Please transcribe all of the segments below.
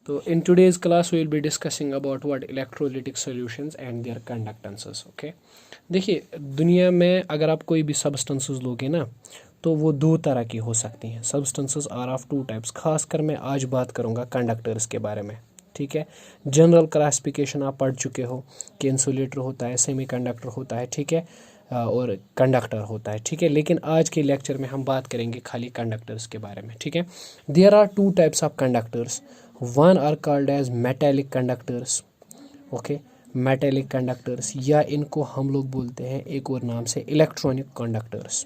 So in today's class we will be discussing about what electrolytic solutions and their conductances. Okay, देखिए दुनिया में अगर आप कोई भी सब्सटेंसेस लोगे ना तो वो दो तरह की हो सकती हैं. Substances are of two types. खासकर मैं आज बात करूँगा कंडक्टर्स के बारे में. ठीक है, जनरल क्लासिफिकेशन आप पढ़ चुके हो कि इंसुलेटर होता है, सेमीकंडक्टर होता है, ठीक है, और कंडक्टर होता है. ठीक है, लेकिन आज के लेक्चर में हम बात करेंगे खाली कंडक्टर्स के बारे में. ठीक है, there are two types of conductors. One are called as metallic conductors. Okay, metallic conductors या इनको हम लोग बोलते हैं एक और नाम से electronic conductors.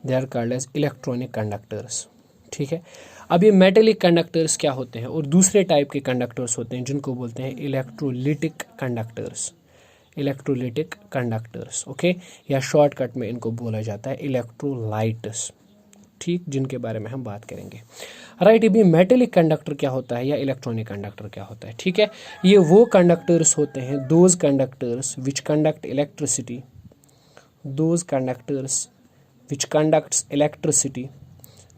They are called as electronic conductors. ठीक है, अब ये मेटेलिक कंडक्टर्स क्या होते हैं और दूसरे टाइप के कंडक्टर्स होते हैं जिनको बोलते हैं electrolytic conductors. Electrolytic conductors, okay, या शॉर्टकट में इनको बोला जाता है इलेक्ट्रोलाइट्स. ठीक, जिनके बारे में हम बात करेंगे. राइट, अभी मेटेलिक कंडक्टर क्या होता है या इलेक्ट्रॉनिक कंडक्टर क्या होता है. ठीक है, ये वो कंडक्टर्स होते हैं, those conductors which conduct electricity, those conductors which conducts electricity,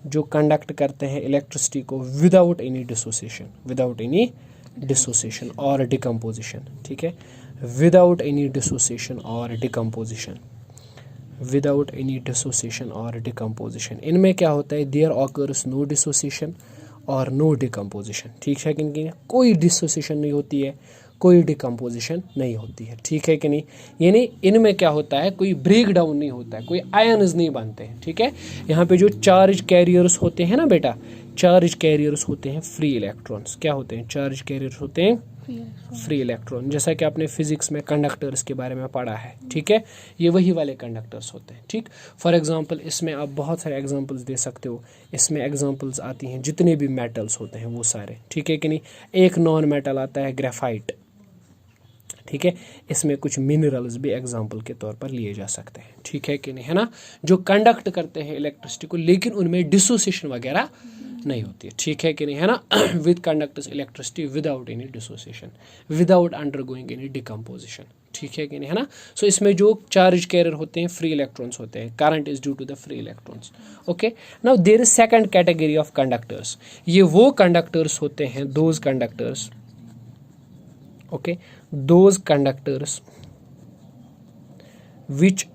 जो कंडक्ट करते हैं इलेक्ट्रिसिटी को without any dissociation, without any dissociation और डिकम्पोजिशन. ठीक है, विदाउट एनी डिसोसिएशन और डिकम्पोजिशन, विदाउट एनी डिसोसिएशन और डिकम्पोजिशन. इनमें क्या होता है, देयर ऑकर्स नो डिसोसिएशन और नो डिकम्पोजिशन. ठीक है कि नहीं, कोई डिसोसिएशन नहीं होती है, कोई डिकम्पोजिशन नहीं होती है. ठीक है कि नहीं, यानी इनमें क्या होता है, कोई ब्रेक डाउन नहीं होता है, कोई आयन्स नहीं बनते हैं. ठीक है, यहाँ पे जो चार्ज कैरियर्स होते हैं ना बेटा, चार्ज कैरियर्स होते हैं फ्री इलेक्ट्रॉन्स. क्या होते हैं, चार्ज कैरियर्स होते हैं फ्री इलेक्ट्रॉन. जैसा कि आपने फिजिक्स में कंडक्टर्स के बारे में पढ़ा है. ठीक है, ये वही वाले कंडक्टर्स होते हैं. ठीक, फॉर एग्जांपल इसमें आप बहुत सारे एग्जांपल्स दे सकते हो. इसमें एग्जांपल्स आती हैं जितने भी मेटल्स होते हैं वो सारे. ठीक है कि नहीं, एक नॉन मेटल आता है ग्रेफाइट. ठीक है, इसमें कुछ मिनरल्स भी एग्जांपल के तौर पर लिए जा सकते हैं. ठीक है कि नहीं, है ना, जो कंडक्ट करते हैं इलेक्ट्रिसिटी को, लेकिन उनमें डिसोसिएशन वगैरह नहीं होती है. ठीक है कि नहीं, है ना, with conductors electricity without any dissociation, without undergoing any decomposition. ठीक है कि नहीं, है ना. सो इसमें जो चार्ज कैरियर होते हैं फ्री इलेक्ट्रॉन्स होते हैं. Current is due to the free electrons. Okay, now there is second category of conductors. ये वो कंडक्टर्स होते हैं, those conductors, okay, those conductors which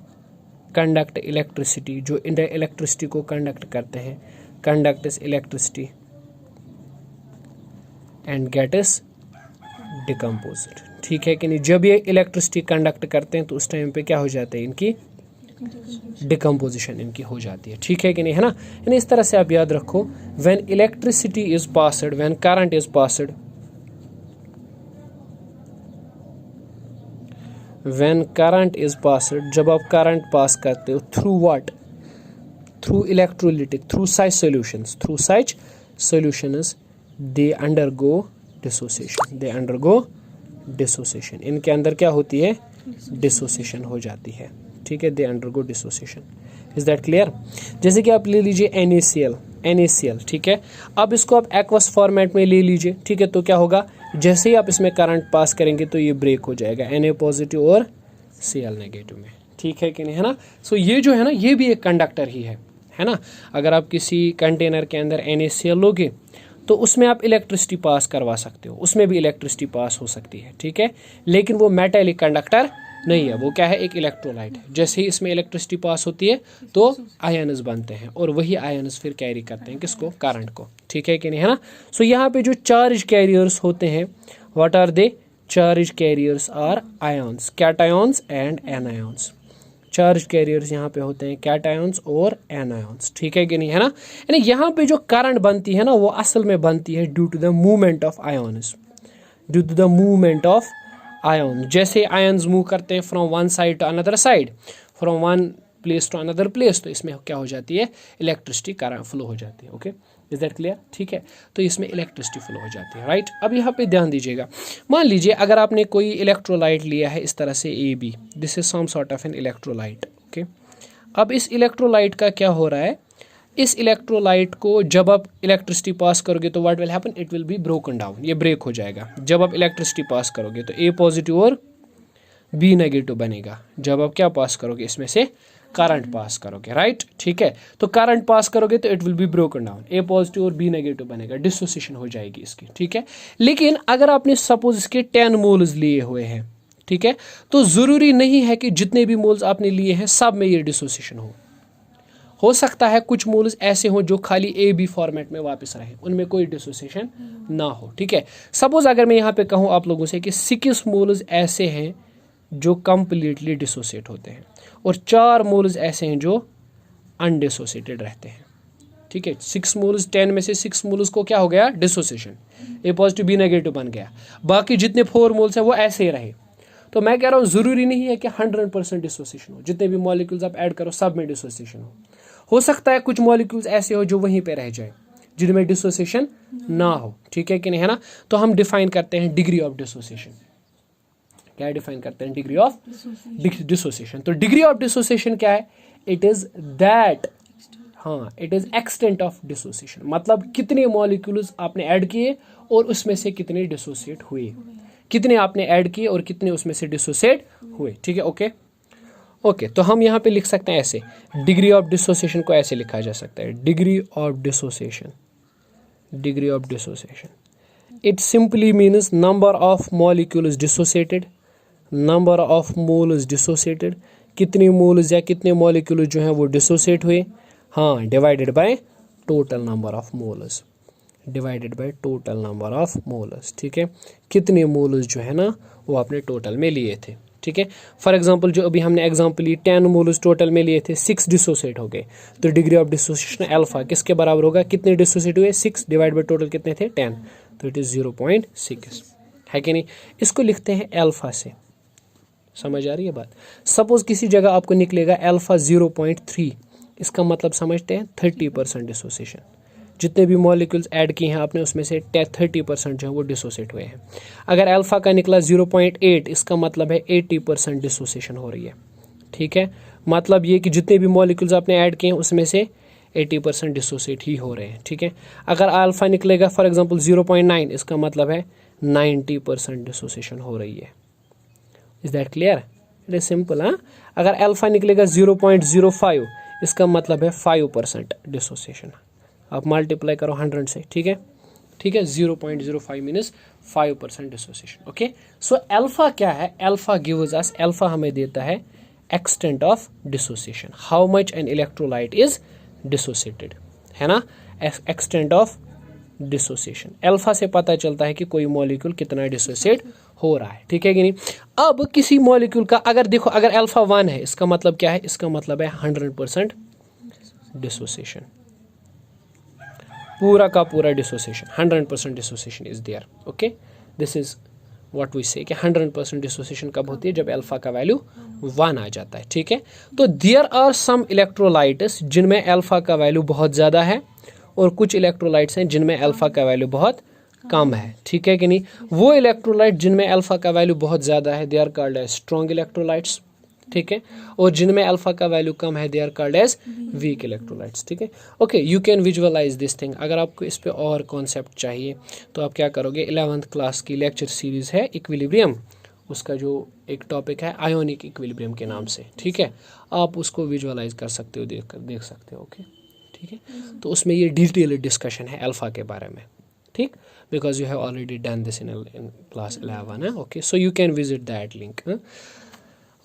conduct electricity, जो इलेक्ट्रिसिटी को कंडक्ट करते हैं, conduct is electricity and get is decomposed. ठीक है कि नहीं, जब ये इलेक्ट्रिसिटी कंडक्ट करते हैं तो उस टाइम पे क्या हो जाता है, इनकी डिकम्पोजिशन इनकी हो जाती है. ठीक है कि नहीं, है ना. यानी इस तरह से आप याद रखो, when electricity is passed, when current is passed, when current is passed, जब आप करंट पास करते हो through what, through electrolytic, through such solutions, through such solutions, they undergo dissociation, they undergo dissociation. इनके अंदर क्या होती है, डिसोसिएशन हो जाती है. ठीक है, they undergo dissociation. Is that clear. जैसे कि आप ले लीजिए NaCl, NaCl. ठीक है, अब इसको आप एक्वस फॉर्मेट में ले लीजिए. ठीक है, तो क्या होगा, जैसे ही आप इसमें करंट पास करेंगे तो ये ब्रेक हो जाएगा Na पॉजिटिव और Cl नेगेटिव में. ठीक है कि नहीं, है ना. सो ये जो है ना, ये भी एक कंडक्टर ही है ना. अगर आप किसी कंटेनर के अंदर NaCl लोगे तो उसमें आप इलेक्ट्रिसिटी पास करवा सकते हो, उसमें भी इलेक्ट्रिसिटी पास हो सकती है. ठीक है, लेकिन वो मेटेलिक कंडक्टर नहीं है, वो क्या है, एक इलेक्ट्रोलाइट है. जैसे ही इसमें इलेक्ट्रिसिटी पास होती है तो आयन्स बनते हैं और वही आयन्स फिर कैरी करते हैं किसको, करंट को. ठीक है कि नहीं, है ना. सो यहाँ पे जो चार्ज कैरियर्स होते हैं, what are they, charge carriers are ions, cations and anions. Charge carriers यहाँ पे होते हैं कैटायंस और एनायंस. ठीक है कि नहीं, है ना. यानी यहाँ पे जो करंट बनती है ना, वो असल में बनती है due to the movement of ions, due to the movement of ion. जैसे आयन्स मूव करते हैं from one side to another side, from one place to another place, तो इसमें क्या हो जाती है, इलेक्ट्रिसिटी करंट फ्लो हो जाती है. Okay, is that clear. ठीक है, तो इसमें इलेक्ट्रिसिटी फ्लो हो जाती है. राइट, अब यहाँ पे ध्यान दीजिएगा. मान लीजिए अगर आपने कोई इलेक्ट्रोलाइट लिया है इस तरह से AB, this is some sort of an electrolyte. Okay, अब इस इलेक्ट्रोलाइट का क्या हो रहा है, इस इलेक्ट्रोलाइट को जब आप इलेक्ट्रिसिटी पास करोगे तो what will happen, it will be broken down, ये ब्रेक हो जाएगा. जब आप इलेक्ट्रिसिटी पास करोगे तो A पॉजिटिव और B नेगेटिव बनेगा. जब आप क्या पास करोगे, इसमें से करंट पास करोगे, राइट, ठीक है। तो करंट पास करोगे तो it will be broken down, A positive और बी नेगेटिव बनेगा, डिसोसिएशन हो जाएगी इसकी, ठीक है। लेकिन अगर आपने सपोज इसके 10 मोल्स लिए हुए हैं, ठीक है, तो ज़रूरी नहीं है कि जितने भी मोल्स आपने लिए हैं सब में ये डिसोसिएशन हो सकता है कुछ मोल्स ऐसे हों जो खाली ए बी फॉर्मेट में वापस रहे, उनमें कोई डिसोसिएशन ना हो, ठीक है। सपोज अगर मैं यहाँ पे कहूँ आप लोगों से कि 6 मोल्स ऐसे हैं जो कंप्लीटली डिसोसिएट होते हैं और 4 मोल्स ऐसे हैं जो अनडिसोसिएटेड रहते हैं, ठीक है। 6 मोल्स, 10 में से 6 मोल्स को क्या हो गया, डिसोसिएशन, ए पॉजिटिव बी नेगेटिव बन गया, बाकी जितने 4 मोल्स हैं वो ऐसे ही रहे। तो मैं कह रहा हूँ ज़रूरी नहीं है कि 100% डिसोसिएशन हो, जितने भी मॉलिक्यूल्स आप ऐड करो सब में डिसोसिएशन हो सकता है कुछ मॉलिक्यूल्स ऐसे हो जो वहीं पे रह जाए जिनमें डिसोसिएशन ना हो, ठीक है कि नहीं, है ना। तो हम डिफाइन करते हैं डिग्री ऑफ डिसोसिएशन, क्या डिफाइन करते हैं, डिग्री ऑफ डिसोसिएशन। तो डिग्री ऑफ डिसोसिएशन क्या है, इट इज दैट, हाँ, it is extent of dissociation, मतलब कितने मॉलिक्यूल्स आपने ऐड किए और उसमें से कितने डिसोसिएट हुए, कितने आपने ऐड किए और कितने उसमें से डिसोसिएट हुए, ठीक है। ओके, तो हम यहाँ पे लिख सकते हैं ऐसे, डिग्री ऑफ डिसोसिएशन को ऐसे लिखा जा सकता है, degree of dissociation, degree of dissociation, it simply means number of molecules dissociated, number of moles dissociated, कितने मोल्स या कितने मॉलिक्यूल्स जो हैं वो डिसोसिएट हुए, हाँ, divided by total number of moles, divided by total number of moles, ठीक है। कितने मोल्स जो है ना वो आपने टोटल में लिए थे, ठीक है। फॉर एग्जांपल जो अभी हमने एग्जांपल ली 10 मोल्स टोटल में लिए थे, 6 डिसोसिएट हो गए, तो डिग्री ऑफ डिसोसिएशन अल्फा किसके बराबर होगा, कितने डिसोसिएट हुए, 6 डिवाइड बाय टोटल कितने थे, 10, तो इट इज़ 0.6, है कि नहीं। इसको लिखते हैं अल्फा से, समझ आ रही है बात। सपोज किसी जगह आपको निकलेगा अल्फा 0.3, इसका मतलब समझते हैं 30% डिसोसिएशन, जितने भी मॉलिक्यूल्स ऐड किए हैं आपने उसमें से 30% जो है वो डिसोसिएट हुए हैं। अगर अल्फा का निकला 0.8, इसका मतलब है 80% डिसोसिएशन हो रही है, ठीक है। मतलब ये कि जितने भी मॉलिक्यूल्स आपने ऐड किए हैं उसमें से 80% डिसोसिएट ही हो रहे हैं, ठीक है। अगर अल्फा निकलेगा फॉर एग्जांपल 0.9, इसका मतलब है 90% डिसोसिएशन हो रही है। Is that clear, it is simple, हाँ। अगर अल्फा निकलेगा 0.05, इसका मतलब है 5% डिसोसिएशन, आप मल्टीप्लाई करो 100 से, ठीक है, ठीक है। 0.05 means 5% dissociation, okay. So alpha क्या है, अल्फा गिव्स अस, अल्फा हमें देता है extent of dissociation, how much an electrolyte is dissociated, है ना, एक्सटेंट ऑफ डिसोसिएशन। अल्फा से पता चलता है कि कोई मॉलिक्यूल कितना डिसोसिएट हो रहा है, ठीक है कि नहीं। अब किसी मॉलिक्यूल का अगर देखो, अगर अल्फा 1 है, इसका मतलब क्या है, इसका मतलब है 100% डिसोसिएशन, पूरा का पूरा dissociation, 100% dissociation is there, okay. This is what we say कि 100% डिसोसिएशन कब होती है, जब अल्फा का वैल्यू 1 आ जाता है, ठीक है। तो देयर आर सम इलेक्ट्रोलाइट्स जिनमें अल्फा का वैल्यू बहुत ज़्यादा है और कुछ इलेक्ट्रोलाइट्स हैं जिनमें अल्फा का वैल्यू बहुत कम है, ठीक है कि नहीं। वो इलेक्ट्रोलाइट जिनमें अल्फा का वैल्यू बहुत ज़्यादा है, they are called as strong electrolytes, ठीक है। और जिनमें अल्फा का वैल्यू कम है, they are called as weak electrolytes, ठीक है। Okay, you can visualise this thing. अगर आपको इस पे और कॉन्सेप्ट चाहिए तो आप क्या करोगे, 11th क्लास की लेक्चर सीरीज़ है इक्विलिब्रियम, उसका जो एक टॉपिक है आयोनिक इक्विलिब्रियम के नाम से, ठीक है, आप उसको विजुअलाइज कर सकते हो, देख सकते हो, ओके, ठीक है। तो उसमें ये डिटेल डिस्कशन है अल्फा के बारे में, ठीक, because you have already done this in class 11 है, okay. So you can visit that link,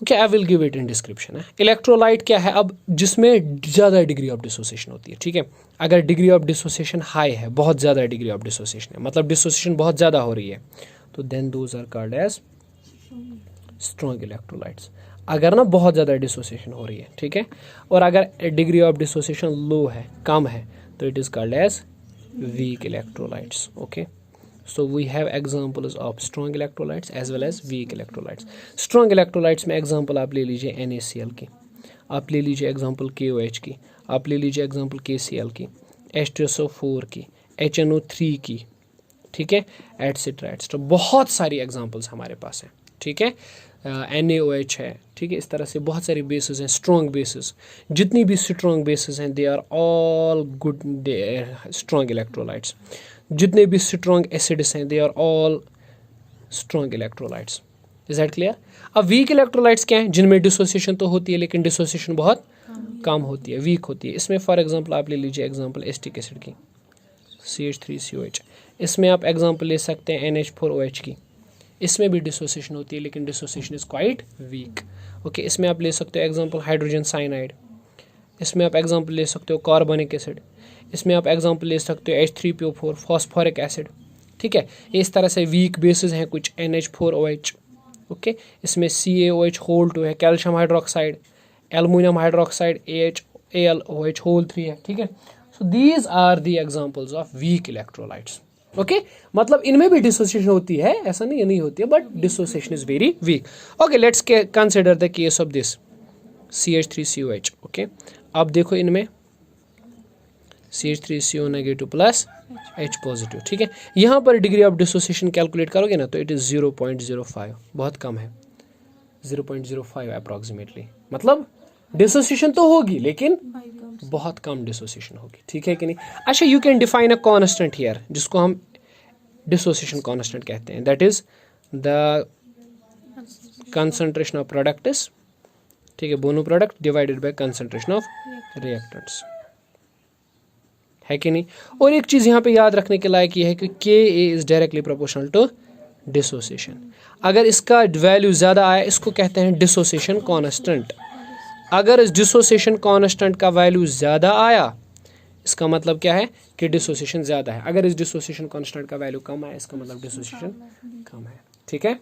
okay, I will give it in description है। इलेक्ट्रोलाइट क्या है, अब जिसमें ज़्यादा डिग्री ऑफ डिसोसिएशन होती है, ठीक है। अगर डिग्री ऑफ डिसोसिएशन हाई है, बहुत ज़्यादा डिग्री ऑफ डिसोसिएशन है, मतलब डिसोसिएशन बहुत ज़्यादा हो रही है, तो then those are called as strong electrolytes. अगर ना बहुत ज़्यादा डिसोसिएशन हो रही है, ठीक है, और अगर डिग्री ऑफ डिसोसिएशन लो है, कम है, तो it is called as weak electrolytes, okay. So we have examples of strong electrolytes as well as weak electrolytes. Strong electrolytes में example आप ले लीजिए NaCl की, आप ले लीजिए example KOH की, आप ले लीजिए example KCl की, H2SO4 की, HNO3 की, ठीक है, एटसेट्रा एटसेट्रा, बहुत सारी एग्जांपल्स हमारे पास हैं, ठीक है। NaOH है, ठीक है, इस तरह से बहुत सारी बेसिस हैं, स्ट्रॉन्ग बेसिस, जितनी भी स्ट्रॉन्ग बेसिस हैं, they are all good strong electrolytes. जितने भी स्ट्रॉन्ग एसिड्स हैं, they are all strong electrolytes. Is that clear. अब वीक इलेक्ट्रोलाइट्स क्या हैं, जिनमें डिसोसिएशन तो होती है लेकिन डिसोसिएशन बहुत कम होती है, वीक होती है। इसमें फॉर एग्जांपल आप ले लीजिए एग्जांपल एसिटिक एसिड की CH3COH, इसमें आप एग्जांपल ले सकते हैं NH4OH की, इसमें भी डिसोसिएशन होती है लेकिन dissociation is quite weak. Okay, इसमें आप ले सकते हो एग्जांपल हाइड्रोजन साइनाइड, इसमें आप एग्जांपल ले सकते हो कार्बोनिक एसिड, इसमें आप एग्जांपल ले सकते हो H3PO4 फॉस्फोरिक एसिड। ठीक है, इस तरह से वीक बेसिस हैं कुछ NH4OH। ओके, इसमें CaOH2 है, calcium hydroxide, aluminium hydroxide AlOH3 है। ठीक है, so these are the examples of weak electrolytes. Okay, मतलब इनमें भी डिसोसिएशन होती है, ऐसा नहीं होती है, but dissociation is very weak. Okay, let's consider the case of this CH3COH। Okay, अब देखो इनमें CH3CO negative plus H positive. ठीक है, यहाँ पर डिग्री ऑफ डिसोसिएशन कैलकुलेट करोगे ना तो इट इज़ 0.05, बहुत कम है, 0.05 अप्रॉक्सीमेटली। मतलब डिसोसिएशन तो होगी लेकिन बहुत कम डिसोसिएशन होगी। ठीक है कि नहीं? अच्छा, you can define a constant here जिसको हम डिसोसिएशन कांस्टेंट कहते हैं, that is the concentration of products, ठीक है, बोनो product divided by concentration of reactants, है कि नहीं? और एक चीज़ यहाँ पे याद रखने के लायक ये है कि Ka is directly proportional to dissociation. अगर इसका वैल्यू ज़्यादा आया इसको कहते हैं डिसोसिएशन कांस्टेंट। अगर इस डिसोसिएशन कांस्टेंट का वैल्यू ज़्यादा आया इसका मतलब क्या है कि डिसोसिएशन ज़्यादा है। अगर इस डिसोसिएशन कांस्टेंट का वैल्यू कम आया इसका मतलब डिसोसिएशन कम है। ठीक है।